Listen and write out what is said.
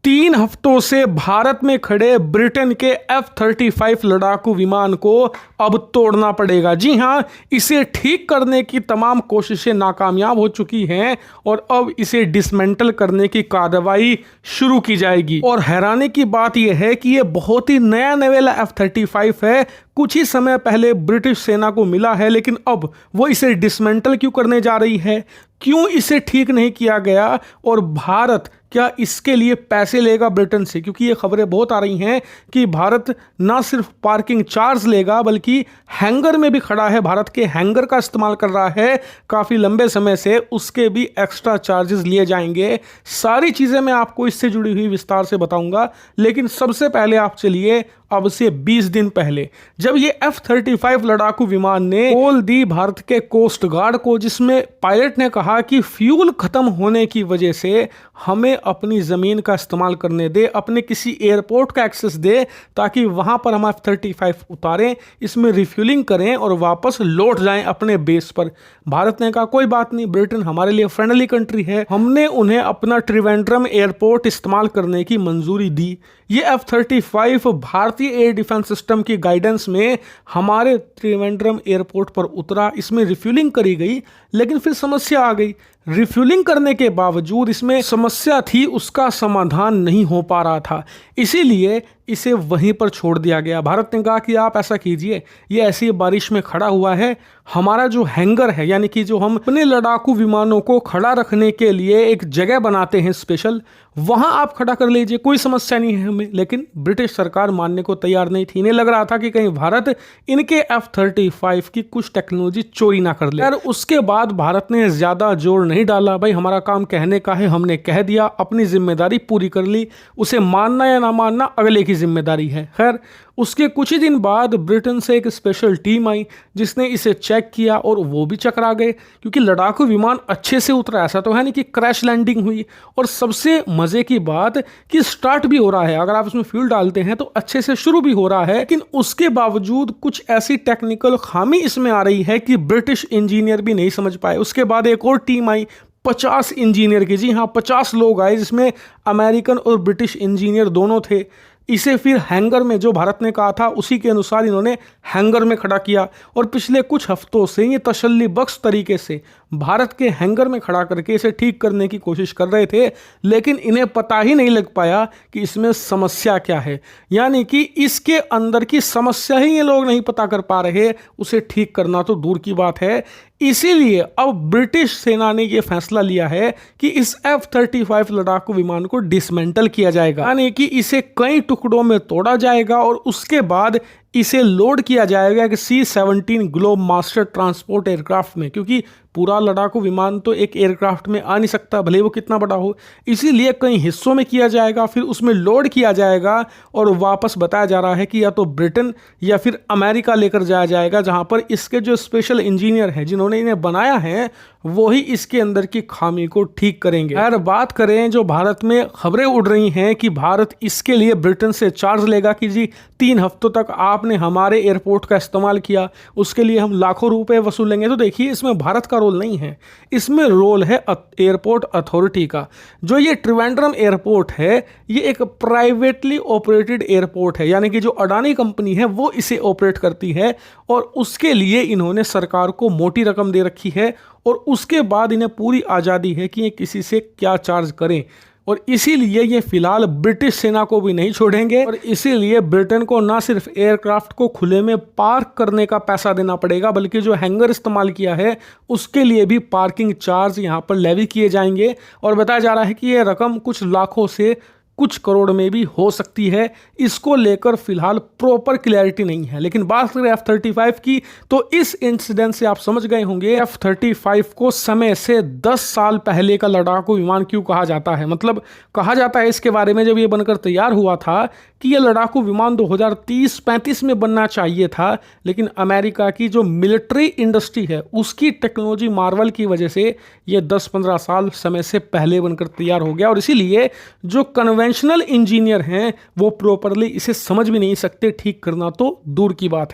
3 हफ्तों से भारत में खड़े ब्रिटेन के F-35 लड़ाकू विमान को अब तोड़ना पड़ेगा। जी हां, इसे ठीक करने की तमाम कोशिशें नाकामयाब हो चुकी हैं और अब इसे डिसमेंटल करने की कार्रवाई शुरू की जाएगी। और हैरानी की बात यह है कि यह बहुत ही नया नवेला F-35 है। कुछ ही समय पहले ब्रिटिश सेना को मिला है, लेकिन अब वो इसे डिसमेंटल क्यों करने जा रही है, क्यों इसे ठीक नहीं किया गया और भारत क्या इसके लिए पैसे लेगा ब्रिटेन से? क्योंकि ये खबरें बहुत आ रही हैं कि भारत ना सिर्फ पार्किंग चार्ज लेगा बल्कि हैंगर में भी खड़ा है, भारत के हैंगर का इस्तेमाल कर रहा है काफ़ी लंबे समय से, उसके भी एक्स्ट्रा चार्जेस लिए जाएंगे। सारी चीज़ें मैं आपको इससे जुड़ी हुई विस्तार से बताऊंगा, लेकिन सबसे पहले आप चलिए अब से 20 दिन पहले जब ये F-35 लड़ाकू विमान ने कॉल दी भारत के कोस्ट गार्ड को, जिसमें पायलट ने कहा कि फ्यूल खत्म होने की वजह से हमें अपनी ज़मीन का इस्तेमाल करने दे, अपने किसी एयरपोर्ट का एक्सेस दे ताकि वहां पर हम F-35 उतारें, इसमें रिफ्यूलिंग करें और वापस लौट जाएं अपने बेस पर। भारत ने कहा कोई बात नहीं, ब्रिटेन हमारे लिए फ्रेंडली कंट्री है। हमने उन्हें अपना त्रिवेंद्रम एयरपोर्ट इस्तेमाल करने की मंजूरी दी। ये F-35 भारतीय एयर डिफेंस सिस्टम की गाइडेंस में हमारे त्रिवेंद्रम एयरपोर्ट पर उतरा, इसमें रिफ्यूलिंग करी गई, लेकिन फिर समस्या आ गई। रिफ्यूलिंग करने के बावजूद इसमें समस्या थी, उसका समाधान नहीं हो पा रहा था, इसीलिए इसे वहीं पर छोड़ दिया गया। भारत ने कहा कि आप ऐसा कीजिए, ये ऐसी बारिश में खड़ा हुआ है, हमारा जो हैंगर है यानी कि जो हम अपने लड़ाकू विमानों को खड़ा रखने के लिए एक जगह बनाते हैं स्पेशल, वहां आप खड़ा कर लीजिए, कोई समस्या नहीं है हमें। लेकिन ब्रिटिश सरकार मानने को तैयार नहीं थी। इन्हें लग रहा था कि कहीं भारत इनके F-35 की कुछ टेक्नोलॉजी चोरी ना कर ले। और उसके बाद भारत ने ज्यादा जोर नहीं डाला, भाई हमारा काम कहने का है, हमने कह दिया, अपनी जिम्मेदारी पूरी कर ली, उसे मानना या ना मानना अगले की जिम्मेदारी है। खैर, उसके कुछ ही दिन बाद ब्रिटेन से एक स्पेशल टीम आई जिसने इसे चेक किया और वो भी चकरा गए, क्योंकि लड़ाकू विमान अच्छे से उतरा, ऐसा तो है नहीं कि क्रैश लैंडिंग हुई। और सबसे मजे की बात कि स्टार्ट भी हो रहा है, अगर आप इसमें फ्यूल डालते हैं तो अच्छे से शुरू भी हो रहा है, लेकिन उसके बावजूद कुछ ऐसी टेक्निकल खामी इसमें आ रही है कि ब्रिटिश इंजीनियर भी नहीं समझ पाए। उसके बाद एक और टीम आई 50 इंजीनियर की, जी हाँ 50 लोग आए, जिसमें अमेरिकन और ब्रिटिश इंजीनियर दोनों थे। इसे फिर हैंगर में, जो भारत ने कहा था उसी के अनुसार इन्होंने हैंगर में खड़ा किया और पिछले कुछ हफ्तों से ये तसल्ली बख्श तरीके से भारत के हैंगर में खड़ा करके इसे ठीक करने की कोशिश कर रहे थे, लेकिन इन्हें पता ही नहीं लग पाया कि इसमें समस्या क्या है, यानी कि इसके अंदर की समस्या ही ये लोग नहीं पता कर पा रहे, उसे ठीक करना तो दूर की बात है। इसीलिए अब ब्रिटिश सेना ने यह फैसला लिया है कि इस F-35 लड़ाकू विमान को डिसमेंटल किया जाएगा, यानी कि इसे कई टुकड़ों में तोड़ा जाएगा और उसके बाद इसे लोड किया जाएगा कि C-17 globe master transport aircraft में, क्योंकि पूरा लड़ाकू विमान तो एक एयरक्राफ्ट में आ नहीं सकता, भले वो कितना बड़ा हो, इसीलिए कई हिस्सों में किया जाएगा, फिर उसमें लोड किया जाएगा और वापस बताया जा रहा है कि या तो ब्रिटेन या फिर अमेरिका लेकर जाया जाएगा, जहां पर इसके जो स्पेशल इंजीनियर हैं जिन्होंने इन्हें बनाया है वो ही इसके अंदर की खामी को ठीक करेंगे। अगर बात करें जो भारत में खबरें उड़ रही हैं कि भारत इसके लिए ब्रिटेन से चार्ज लेगा कि जी 3 हफ्तों तक आपने हमारे एयरपोर्ट का इस्तेमाल किया, उसके लिए हम लाखों रुपए वसूलेंगे, तो देखिए इसमें भारत का रोल नहीं है, इसमें रोल है एयरपोर्ट अथॉरिटी का। जो ये त्रिवेंद्रम एयरपोर्ट है ये एक प्राइवेटली ऑपरेटेड एयरपोर्ट है, यानी कि जो अडानी कंपनी है वो इसे ऑपरेट करती है और उसके लिए इन्होंने सरकार को मोटी रकम दे रखी है और उसके बाद इन्हें पूरी आज़ादी है कि ये किसी से क्या चार्ज करें। और इसीलिए ये फिलहाल ब्रिटिश सेना को भी नहीं छोड़ेंगे और इसीलिए ब्रिटेन को ना सिर्फ एयरक्राफ्ट को खुले में पार्क करने का पैसा देना पड़ेगा, बल्कि जो हैंगर इस्तेमाल किया है उसके लिए भी पार्किंग चार्ज यहाँ पर लेवी किए जाएंगे। और बताया जा रहा है कि ये रकम कुछ लाखों से कुछ करोड़ में भी हो सकती है, इसको लेकर फिलहाल प्रॉपर क्लैरिटी नहीं है। लेकिन बात करें F-35 की, तो इस इंसिडेंट से आप समझ गए होंगे F-35 को समय से 10 साल पहले का लड़ाकू विमान क्यों कहा जाता है। मतलब कहा जाता है इसके बारे में जब ये बनकर तैयार हुआ था कि ये लड़ाकू विमान 2030-35 में बनना चाहिए था, लेकिन अमेरिका की जो मिलिट्री इंडस्ट्री है उसकी टेक्नोलॉजी मार्वल की वजह से ये 10-15 साल समय से पहले बनकर तैयार हो गया और इसीलिए जो कन्वेंशनल इंजीनियर हैं वो प्रॉपरली इसे समझ भी नहीं सकते, ठीक करना तो दूर की बात है।